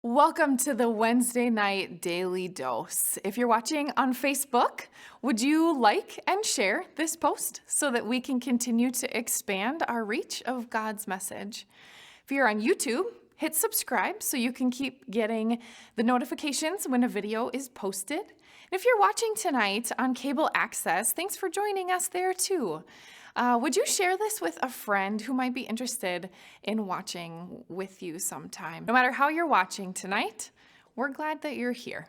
Welcome to the Wednesday night daily dose. If you're watching on Facebook, would you like and share this post so that we can continue to expand our reach of God's message? If you're on YouTube, hit subscribe so you can keep getting the notifications when a video is posted. And if you're watching tonight on cable access, thanks for joining us there too. Would you share this with a friend who might be interested in watching with you sometime? No matter how you're watching tonight, we're glad that you're here.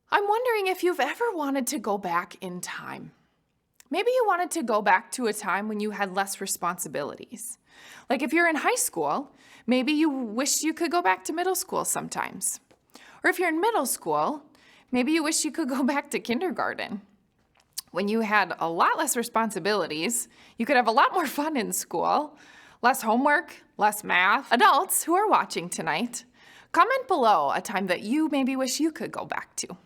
I'm wondering if you've ever wanted to go back in time. Maybe you wanted to go back to a time when you had less responsibilities. Like if you're in high school, maybe you wish you could go back to middle school sometimes. Or if you're in middle school, maybe you wish you could go back to kindergarten. When you had a lot less responsibilities, you could have a lot more fun in school, less homework, less math. Adults who are watching tonight, comment below a time that you maybe wish you could go back to.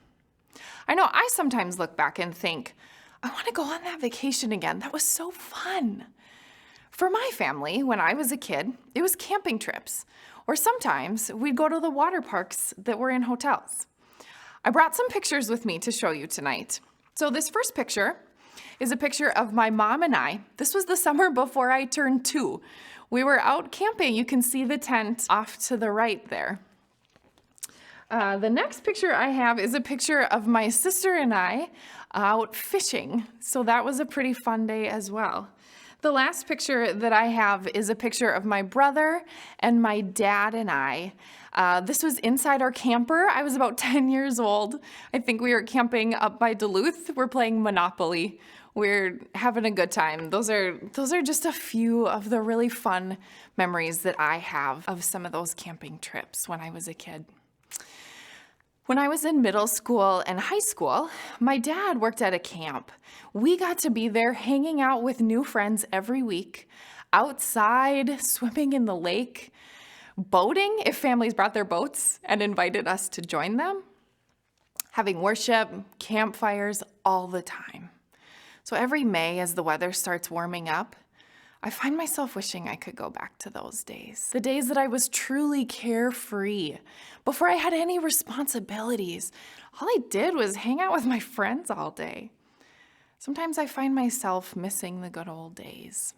I know I sometimes look back and think, I want to go on that vacation again. That was so fun. For my family, when I was a kid, it was camping trips, or sometimes we'd go to the water parks that were in hotels. I brought some pictures with me to show you tonight. So this first picture is a picture of my mom and I. This was the summer before I turned 2. We were out camping. You can see the tent off to the right there. The next picture I have is a picture of my sister and I out fishing. So that was a pretty fun day as well. The last picture that I have is a picture of my brother and my dad and I. This was inside our camper. I was about 10 years old. I think we were camping up by Duluth. We're playing Monopoly. We're having a good time. Those are just a few of the really fun memories that I have of some of those camping trips when I was a kid. When I was in middle school and high school, my dad worked at a camp. We got to be there hanging out with new friends every week, outside, swimming in the lake, boating if families brought their boats and invited us to join them, having worship, campfires all the time. So every May as the weather starts warming up, I find myself wishing I could go back to those days. The days that I was truly carefree, before I had any responsibilities. All I did was hang out with my friends all day. Sometimes I find myself missing the good old days.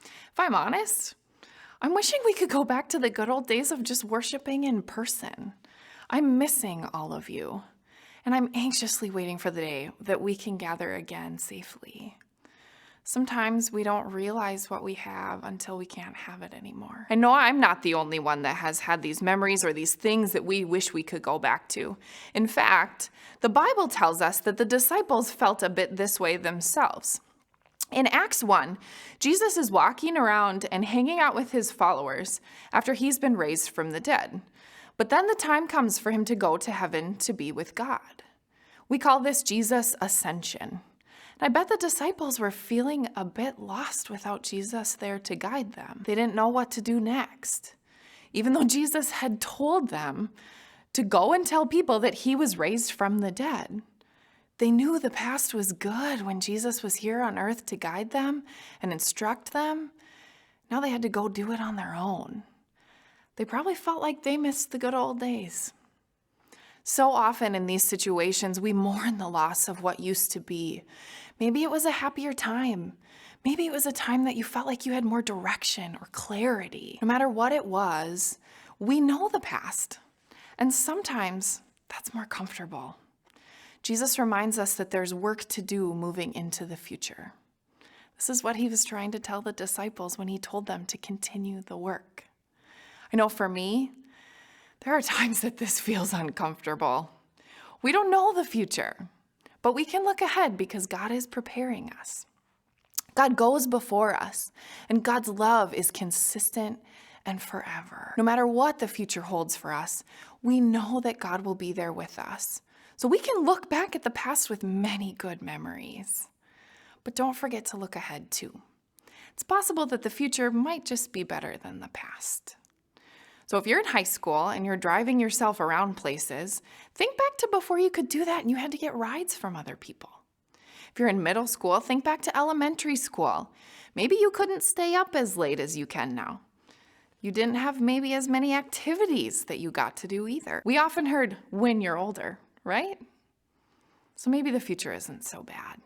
If I'm honest, I'm wishing we could go back to the good old days of just worshiping in person. I'm missing all of you, and I'm anxiously waiting for the day that we can gather again safely. Sometimes we don't realize what we have until we can't have it anymore. I know I'm not the only one that has had these memories or these things that we wish we could go back to. In fact, the Bible tells us that the disciples felt a bit this way themselves. In Acts 1, Jesus is walking around and hanging out with his followers after he's been raised from the dead. But then the time comes for him to go to heaven to be with God. We call this Jesus' ascension. I bet the disciples were feeling a bit lost without Jesus there to guide them. They didn't know what to do next. Even though Jesus had told them to go and tell people that he was raised from the dead, they knew the past was good when Jesus was here on earth to guide them and instruct them. Now they had to go do it on their own. They probably felt like they missed the good old days. So often in these situations, we mourn the loss of what used to be. Maybe it was a happier time. Maybe it was a time that you felt like you had more direction or clarity. No matter what it was, we know the past. And sometimes that's more comfortable. Jesus reminds us that there's work to do moving into the future. This is what he was trying to tell the disciples when he told them to continue the work. I know for me, there are times that this feels uncomfortable. We don't know the future, but we can look ahead because God is preparing us. God goes before us, and God's love is consistent and forever. No matter what the future holds for us, we know that God will be there with us. So we can look back at the past with many good memories. But don't forget to look ahead too. It's possible that the future might just be better than the past. So if you're in high school and you're driving yourself around places, think back to before you could do that and you had to get rides from other people. If you're in middle school, think back to elementary school. Maybe you couldn't stay up as late as you can now. You didn't have maybe as many activities that you got to do either. We often heard when you're older, right? So maybe the future isn't so bad.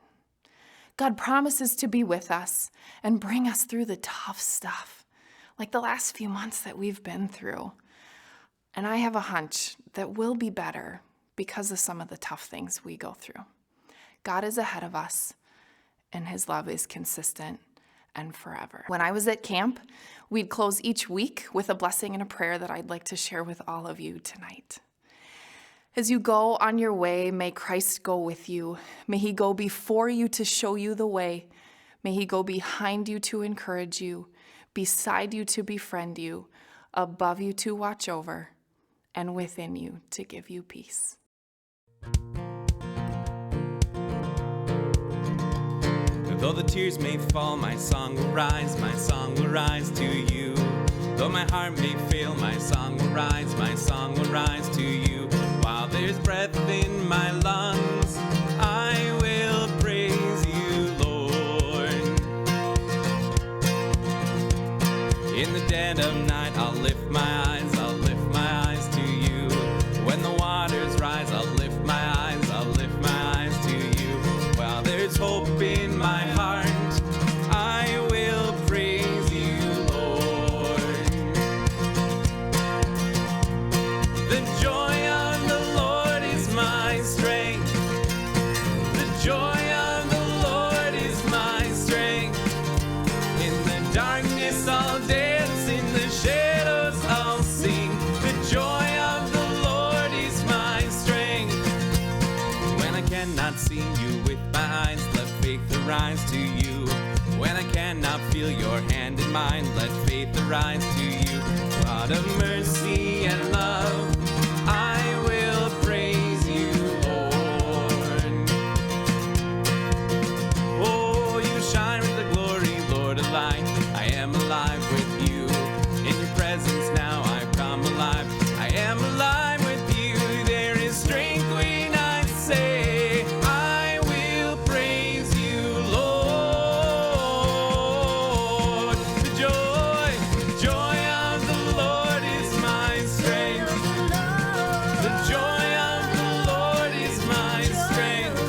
God promises to be with us and bring us through the tough stuff, like the last few months that we've been through. And I have a hunch that we'll be better because of some of the tough things we go through. God is ahead of us, and his love is consistent and forever. When I was at camp, we'd close each week with a blessing and a prayer that I'd like to share with all of you tonight. As you go on your way, may Christ go with you. May he go before you to show you the way. May he go behind you to encourage you, beside you to befriend you, above you to watch over, and within you to give you peace. Though the tears may fall, my song will rise to you. Though my heart may fail, my song will rise to you. While there's breath in my lungs, I will praise you, Lord. In the dead of night, I'll lift my eyes to you. When the waters rise, I'll lift my eyes to you. While there's hope in my heart, I will praise you, Lord. The joy of the Lord is my strength. The joy of the Lord is my strength. In the darkness I'll dance, in the shadows I'll sing. The joy of the Lord is my strength. When I cannot see you with my eyes, let faith arise to you. When I cannot feel your hand in mine, let faith arise to you. God of mercy and love, I will praise you, Lord. Oh, you shine with the glory, Lord, of light. I am alive with you. In your presence now I've come alive. I am alive with you. There is strength when I say, I will praise you, Lord. The joy of the Lord is my strength. The joy of the Lord is my strength.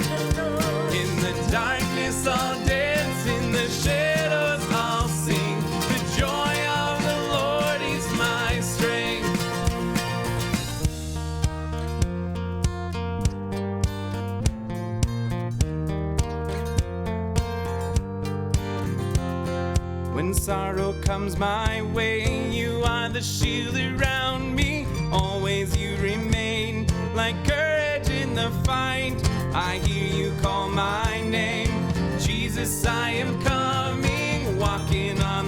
In the darkness I'll dance, in the shadows I'll sing. The joy of the Lord is my strength. When sorrow comes my way, you are the shield around me. Always you remain like courage in the fight. I hear you call my name. Jesus, I am coming, walking on